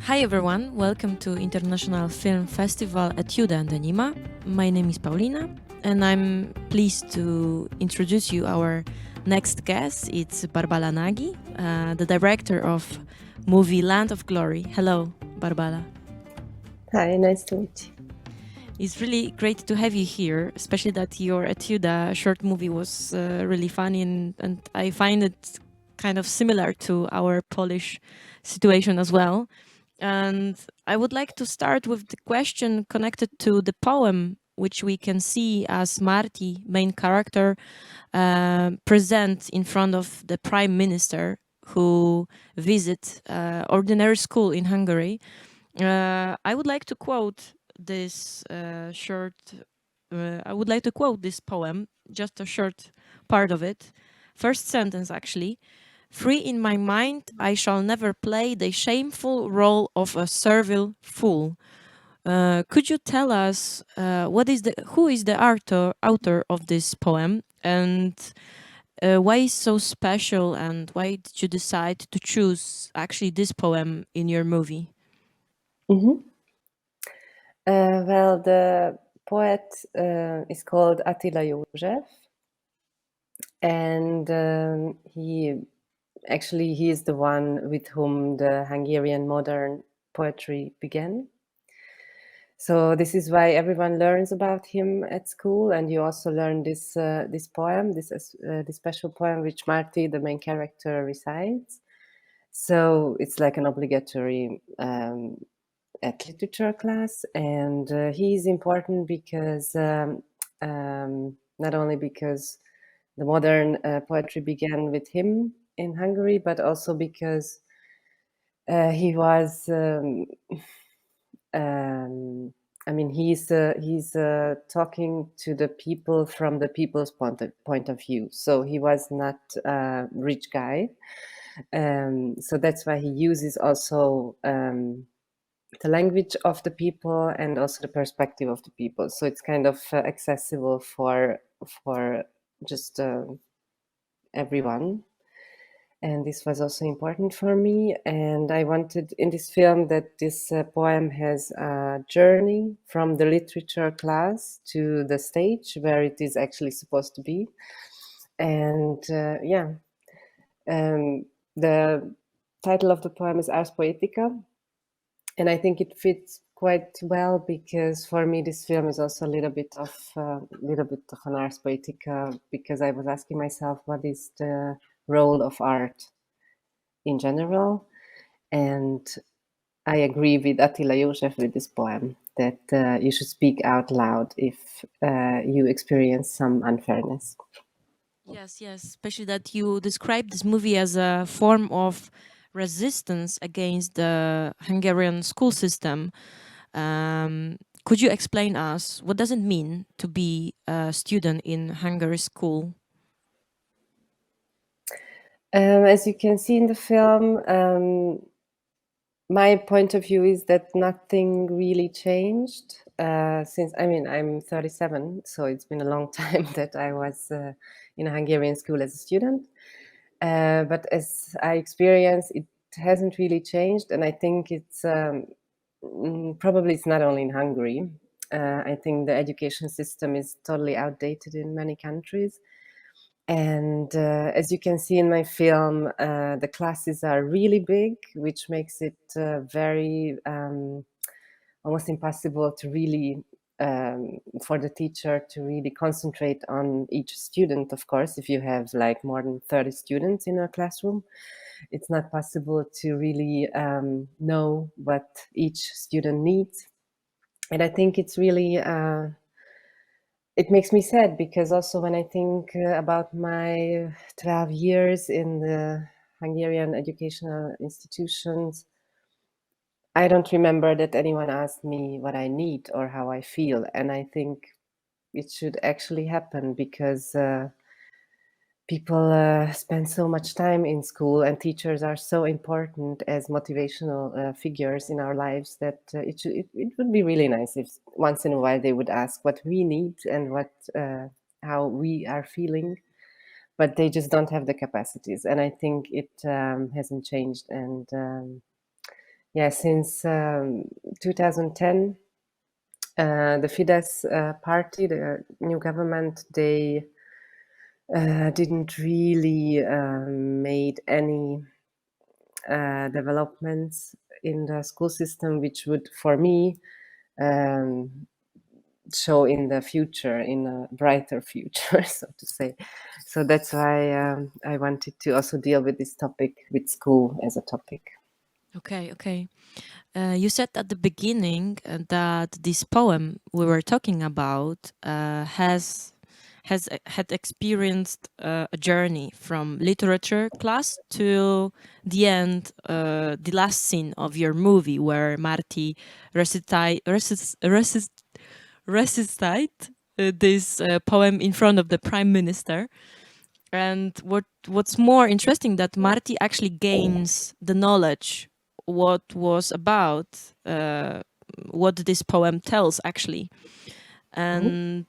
Hi everyone, welcome to International Film Festival Etiuda&Anima. My name is Paulina and I'm pleased to introduce you our next guest. It's Borbála Nagy, the director of movie Land of Glory. Hello, Borbála. Hi, nice to meet you. It's really great to have you here, especially that your Etiuda short movie was really funny and I find it kind of similar to our Polish situation as well. And I would like to start with the question connected to the poem, which we can see as Marty, main character, present in front of the prime minister who visits ordinary school in Hungary. I would like to quote this I would like to quote this poem, just a short part of it. First sentence, actually. Free in my mind, I shall never play the shameful role of a servile fool. Could you tell us who is the author of this poem, and why is so special, and why did you decide to choose actually this poem in your movie? Mm-hmm. Well, the poet is called Atila Yogev, and he is the one with whom the Hungarian modern poetry began. So this is why everyone learns about him at school, and you also learn this poem, this special poem which Marty, the main character, recites. So it's like an obligatory at literature class, and he's important because not only because the modern poetry began with him in Hungary, but also because he was he's talking to the people from the people's point of view. So he was not a rich guy, so that's why he uses also the language of the people and also the perspective of the people. So it's kind of accessible for just everyone. And this was also important for me. And I wanted in this film that this poem has a journey from the literature class to the stage where it is actually supposed to be. And the title of the poem is Ars Poetica. And I think it fits quite well because for me this film is also a little bit of an ars poetica, because I was asking myself what is the role of art in general, and I agree with Atila Yogev with this poem that you should speak out loud if you experience some unfairness. Yes, especially that you described this movie as a form of resistance against the Hungarian school system. Could you explain us what does it mean to be a student in Hungary school? As you can see in the film, my point of view is that nothing really changed since, I'm 37, so it's been a long time that I was in a Hungarian school as a student. But as I experience, it hasn't really changed, and I think it's probably it's not only in Hungary. I think the education system is totally outdated in many countries. And as you can see in my film, the classes are really big, which makes it very almost impossible to really for the teacher to really concentrate on each student. Of course, if you have like more than 30 students in a classroom, it's not possible to really know what each student needs. And I think it's really it makes me sad, because also when I think about my 12 years in the Hungarian educational institutions, I don't remember that anyone asked me what I need or how I feel. And I think it should actually happen, because people spend so much time in school, and teachers are so important as motivational figures in our lives, that it would be really nice if once in a while they would ask what we need and what how we are feeling, but they just don't have the capacities. And I think it hasn't changed, and yeah, since 2010, the Fidesz party, the new government, they didn't really made any developments in the school system, which would, for me, show in the future, in a brighter future, so to say. So that's why I wanted to also deal with this topic, with school as a topic. Okay. You said at the beginning that this poem we were talking about had experienced a journey from literature class to the end, the last scene of your movie, where Marty recite this poem in front of the prime minister. And what's more interesting, that Marty actually gains the knowledge what was about what this poem tells actually. And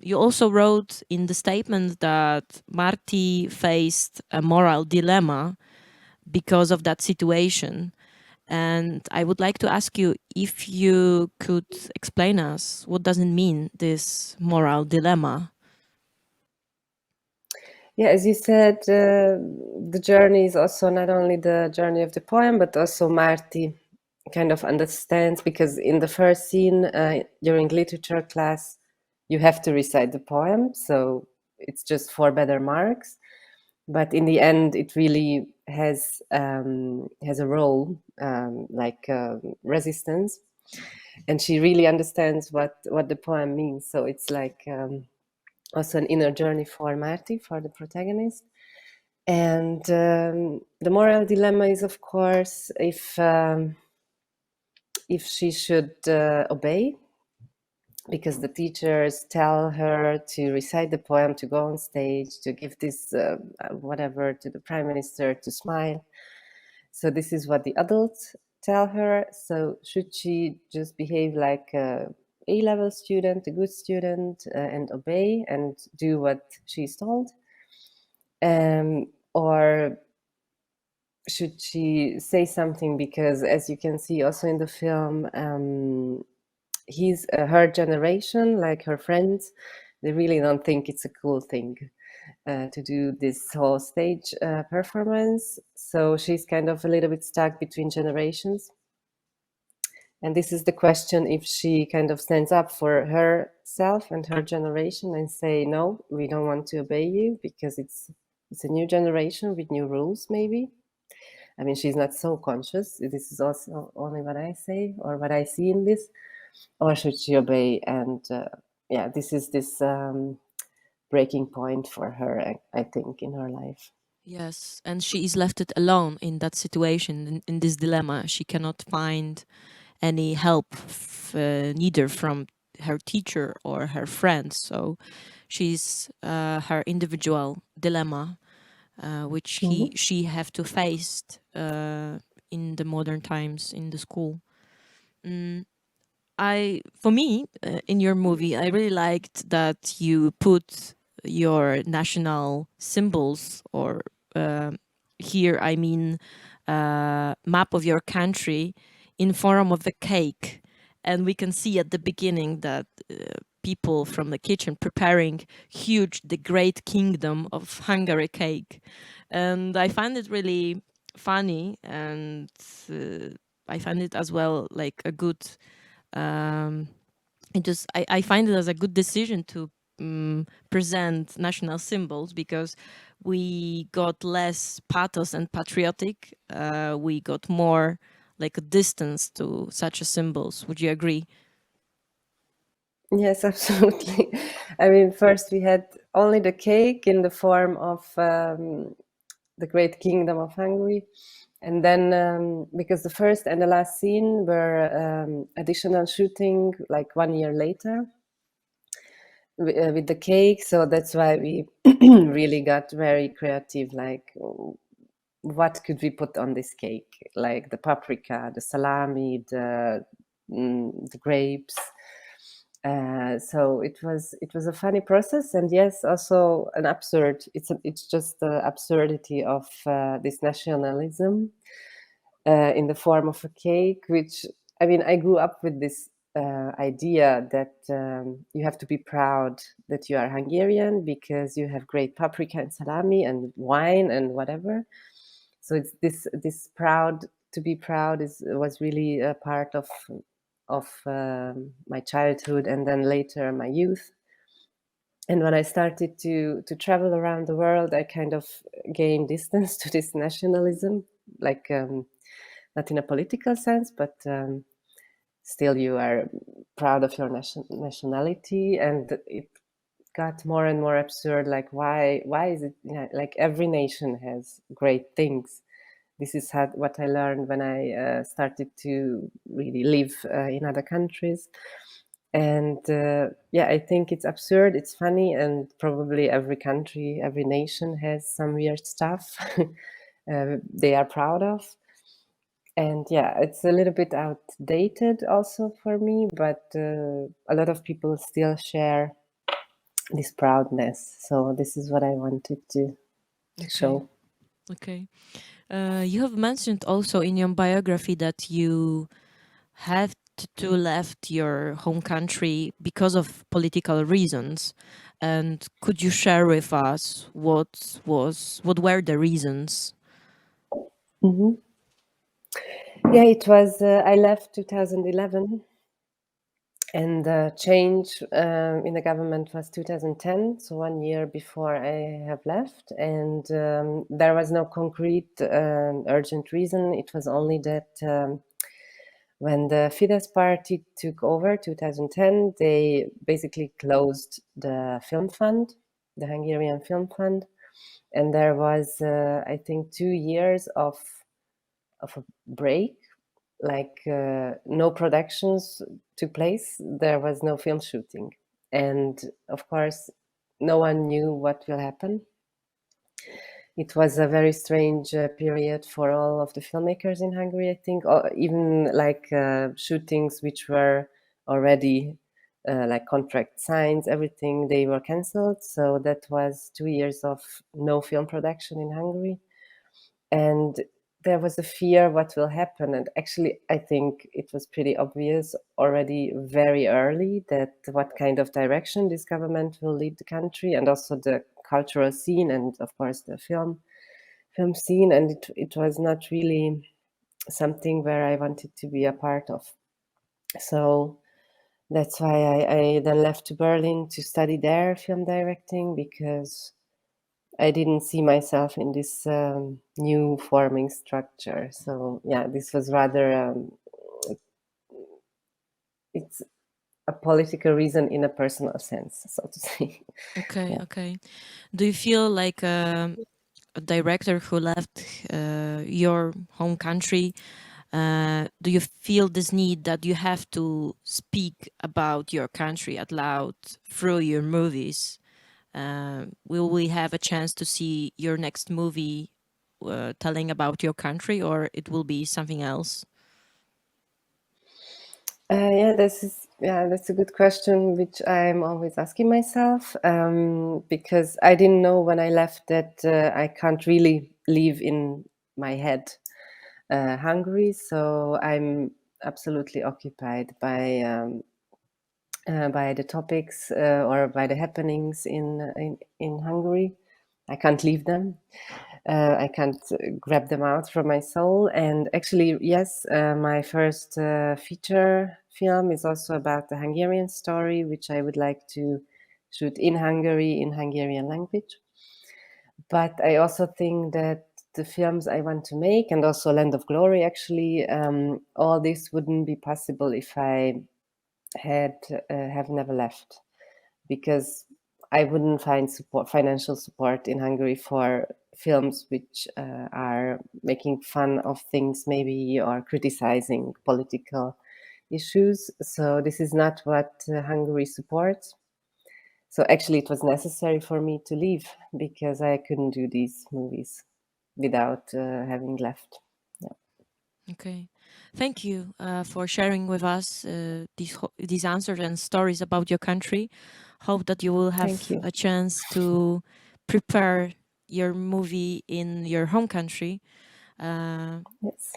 you also wrote in the statement that Marty faced a moral dilemma because of that situation. And I would like to ask you if you could explain us what does it mean, this moral dilemma. Yeah, as you said, the journey is also not only the journey of the poem, but also Marty kind of understands, because in the first scene during literature class, you have to recite the poem, so it's just for better marks. But in the end, it really has a role, like resistance, and she really understands what the poem means. So it's like also an inner journey for Marty, for the protagonist. And the moral dilemma is, of course, if she should obey, because the teachers tell her to recite the poem, to go on stage, to give this whatever to the prime minister, to smile. So this is what the adults tell her. So should she just behave like a A-level student, a good student, and obey and do what she's told? Or should she say something? Because as you can see also in the film, her generation, like her friends, they really don't think it's a cool thing to do this whole stage performance. So she's kind of a little bit stuck between generations. And this is the question, if she kind of stands up for herself and her generation and say, no, we don't want to obey you because it's a new generation with new rules, maybe. I mean, she's not so conscious. This is also only what I say or what I see in this. Or should she obey? And yeah, this is this breaking point for her, I think, in her life. Yes, and she is left alone in that situation, in this dilemma. She cannot find any help, neither from her teacher or her friends. So she's her individual dilemma, which she have to face in the modern times in the school. For me, in your movie, I really liked that you put your national symbols, or here I mean map of your country, in form of the cake. And we can see at the beginning that people from the kitchen preparing the great kingdom of Hungary cake. And I find it really funny, and I find it as well like a good I find it as a good decision to present national symbols, because we got less pathos and patriotic. We got more like a distance to such a symbols. Would you agree? Yes, absolutely. I mean, first we had only the cake in the form of the great kingdom of Hungary. And then, because the first and the last scene were additional shooting like 1 year later with the cake. So that's why we really got very creative, like what could we put on this cake? Like the paprika, the salami, the grapes. So it was a funny process, and yes, also an absurd. It's just the absurdity of this nationalism, in the form of a cake, which, I mean, I grew up with this idea that you have to be proud that you are Hungarian because you have great paprika and salami and wine and whatever. So it's this proud, to be proud was really a part of my childhood and then later my youth. And when I started to travel around the world, I kind of gained distance to this nationalism, like not in a political sense, but still you are proud of your nationality. And it got more and more absurd. Like, why is it, like, every nation has great things? This is what I learned when I started to really live in other countries. And yeah, I think it's absurd, it's funny, and probably every country, every nation has some weird stuff they are proud of. And yeah, it's a little bit outdated also for me, but a lot of people still share this proudness. So this is what I wanted to show. Okay. You have mentioned also in your biography that you have to left your home country because of political reasons. And could you share with us what were the reasons? Mm-hmm. Yeah, it was, I left 2011, and the change in the government was 2010, so 1 year before I have left. And there was no concrete urgent reason. It was only that when the Fidesz party took over 2010, they basically closed the film fund, the Hungarian film fund. And there was, I think, 2 years of a break, like no productions took place. There was no film shooting. And of course, no one knew what will happen. It was a very strange period for all of the filmmakers in Hungary, I think, or even like shootings which were already like contract signs, everything, they were cancelled. So that was 2 years of no film production in Hungary. And there was a fear what will happen. And actually, I think it was pretty obvious already very early that what kind of direction this government will lead the country, and also the cultural scene, and of course the film scene. And it was not really something where I wanted to be a part of. So that's why I then left to Berlin to study there film directing, because I didn't see myself in this new forming structure. So yeah, this was rather, it's a political reason in a personal sense, so to say. Okay, Yeah. okay. Do you feel like a director who left your home country? Do you feel this need that you have to speak about your country out loud through your movies? Will we have a chance to see your next movie telling about your country, or it will be something else? Yeah, that's a good question, which I'm always asking myself, because I didn't know when I left that I can't really live in my head Hungary. So I'm absolutely occupied by the topics or by the happenings in Hungary. I can't leave them. I can't grab them out from my soul. And actually, yes, my first feature film is also about the Hungarian story, which I would like to shoot in Hungary, in Hungarian language. But I also think that the films I want to make, and also Land of Glory, actually, all this wouldn't be possible if I have never left, because I wouldn't find financial support in Hungary for films which are making fun of things, maybe, or criticizing political issues. So this is not what Hungary supports. So actually, it was necessary for me to leave, because I couldn't do these movies without having left. Yeah. Okay, thank you for sharing with us these answers and stories about your country. Hope that you will have a chance to prepare your movie in your home country. Yes.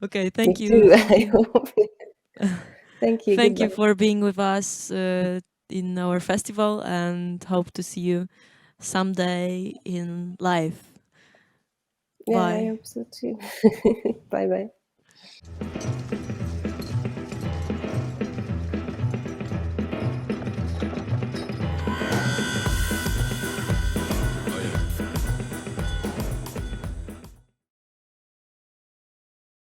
Okay, thank Me you. too, I hope. Thank you. Thank you Goodbye. for being with us in our festival, and hope to see you someday in live. Yeah, I Bye. hope so too. Bye bye.